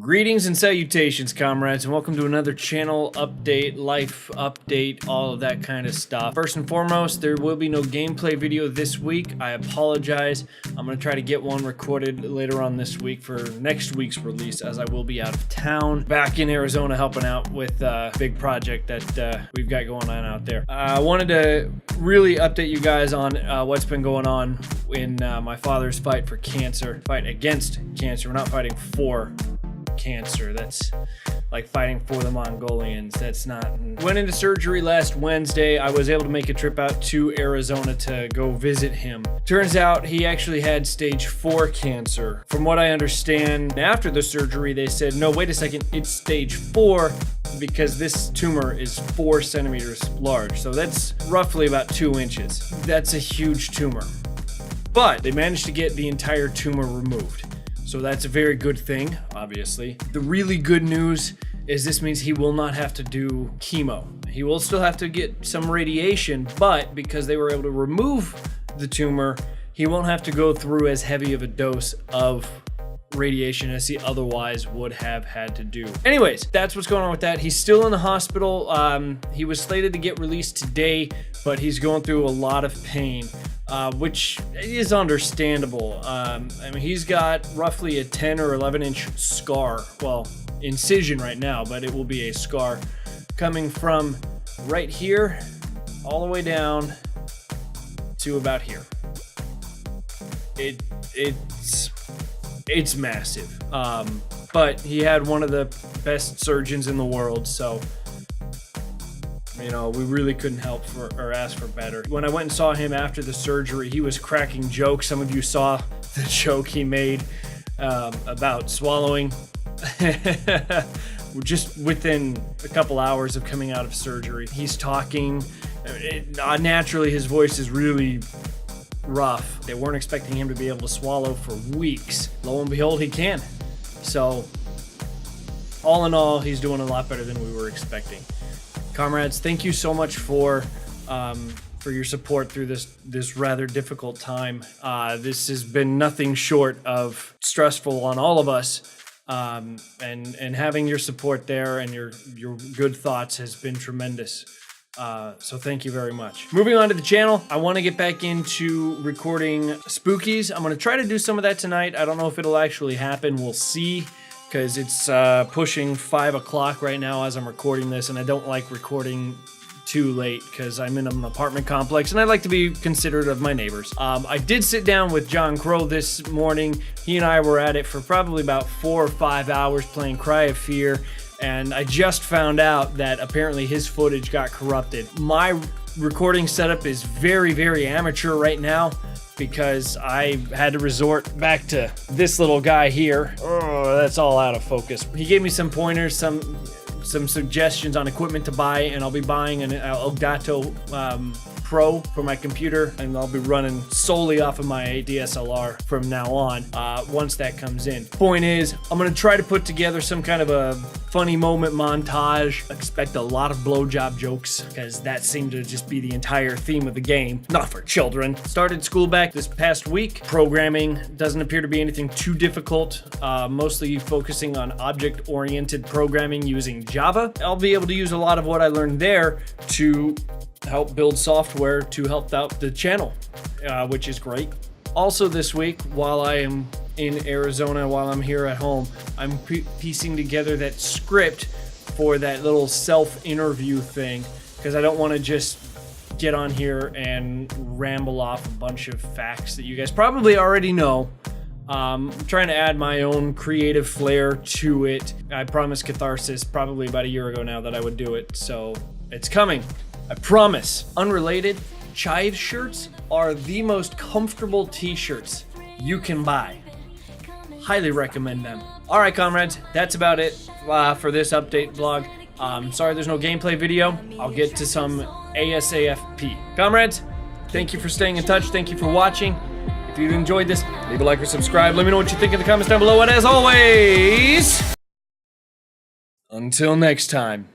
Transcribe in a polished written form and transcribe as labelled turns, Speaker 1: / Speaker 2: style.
Speaker 1: Greetings and salutations, comrades, and welcome to another channel update, life update, all of that kind of stuff. First and foremost, there will be no gameplay video this week. I apologize. I'm going to try to get one recorded later on this week for next week's release, as I will be out of town, back in Arizona helping out with a big project that we've got going on out there. I wanted to really update you guys on what's been going on in my father's fight for cancer, fight against cancer. We're not fighting for cancer. That's like fighting for the Mongolians. That's not. Went into surgery last Wednesday. I was able to make a trip out to Arizona to go visit him. Turns out he actually had stage 4 cancer. From what I understand, after the surgery, they said, no, wait a second, it's stage 4 because this tumor is 4 centimeters large. So that's roughly about 2 inches. That's a huge tumor. But they managed to get the entire tumor removed. So that's a very good thing, obviously. The really good news is this means he will not have to do chemo. He will still have to get some radiation, but because they were able to remove the tumor, he won't have to go through as heavy of a dose of radiation as he otherwise would have had to do. Anyways, that's what's going on with that. He's still in the hospital. He was slated to get released today, but he's going through a lot of pain. Which is understandable. I mean, he's got roughly a 10 or 11 inch scar, well, incision right now, but it will be a scar coming from right here all the way down to about here. It's massive. But he had one of the best surgeons in the world, so you know, we really couldn't help for or ask for better. When I went and saw him after the surgery, he was cracking jokes. Some of you saw the joke he made about swallowing. Just within a couple hours of coming out of surgery, he's talking. Naturally, his voice is really rough. They weren't expecting him to be able to swallow for weeks. Lo and behold, he can. So, all in all, he's doing a lot better than we were expecting. Comrades, thank you so much for your support through this rather difficult time. This has been nothing short of stressful on all of us, and having your support there and your good thoughts has been tremendous. So thank you very much. Moving on to the channel, I want to get back into recording spookies. I'm going to try to do some of that tonight. I don't know if it'll actually happen. We'll see. Because it's pushing 5 o'clock right now as I'm recording this, and I don't like recording too late because I'm in an apartment complex and I like to be considerate of my neighbors. I did sit down with John Crow this morning. He and I were at it for probably about 4 or 5 hours playing Cry of Fear, and I just found out that apparently his footage got corrupted. My recording setup is very, very amateur right now, because I had to resort back to this little guy here. Oh, that's all out of focus. He gave me some pointers, some suggestions on equipment to buy, and I'll be buying an Elgato Pro for my computer, and I'll be running solely off of my DSLR from now on once that comes in. Point is, I'm gonna try to put together some kind of a funny moment montage. Expect a lot of blowjob jokes, because that seemed to just be the entire theme of the game. Not for children. Started school back this past week. Programming doesn't appear to be anything too difficult, mostly focusing on object-oriented programming using Java. I'll be able to use a lot of what I learned there to help build software to help out the channel, which is great. Also this week, while I am in Arizona, while I'm here at home, I'm piecing together that script for that little self-interview thing, because I don't want to just get on here and ramble off a bunch of facts that you guys probably already know. I'm trying to add my own creative flair to it. I promised Catharsis probably about a year ago now that I would do it, so it's coming. I promise. Unrelated, Chive shirts are the most comfortable t-shirts you can buy. Highly recommend them. All right, comrades, that's about it for this update vlog. Sorry there's no gameplay video. I'll get to some ASAFP. Comrades, thank you for staying in touch. Thank you for watching. If you enjoyed this, leave a like or subscribe. Let me know what you think in the comments down below. And as always, until next time.